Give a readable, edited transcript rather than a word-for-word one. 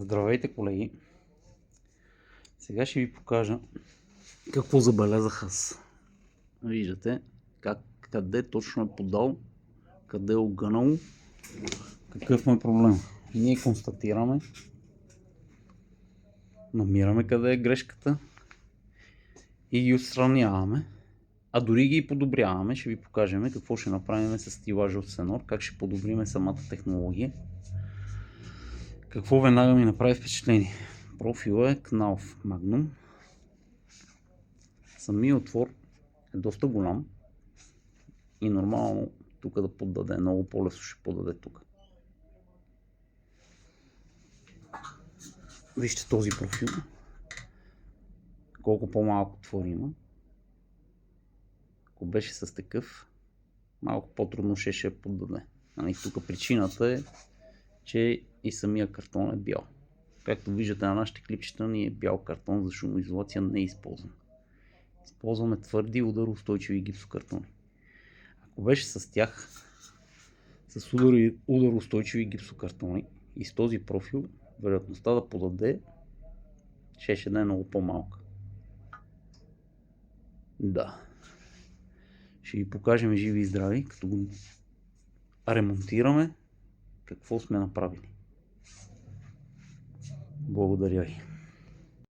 Здравейте, колеги! Сега ще ви покажа какво забелязах аз. Виждате къде точно е подал, къде е огънало, какъв му е проблем. Ние констатираме, намираме къде е грешката и ги отстраняваме, а дори ги подобряваме. Ще ви покажем какво ще направим с стилажа от Сенор, как ще подобрим самата технология. Какво веднага ми направи впечатление? Профила е Knauf Magnum. Самият отвор е доста голям и нормално тук да поддаде, много по-лесно ще поддаде тук. Вижте този профил, колко по-малко отвор има. Ако беше с такъв, малко по-трудно ще поддаде. Тук причината е, че и самия картон е бял. Както виждате на нашите клипчета, ни е бял картон за шумоизолация не е използван. Използваме твърди удароустойчиви гипсокартони. Ако беше с тях, с удароустойчиви гипсокартони и с този профил, вероятността да подаде ще да е много по-малка. Да. Ще ви покажем живи и здрави, като го ремонтираме, какво сме направили. Благодаря ви.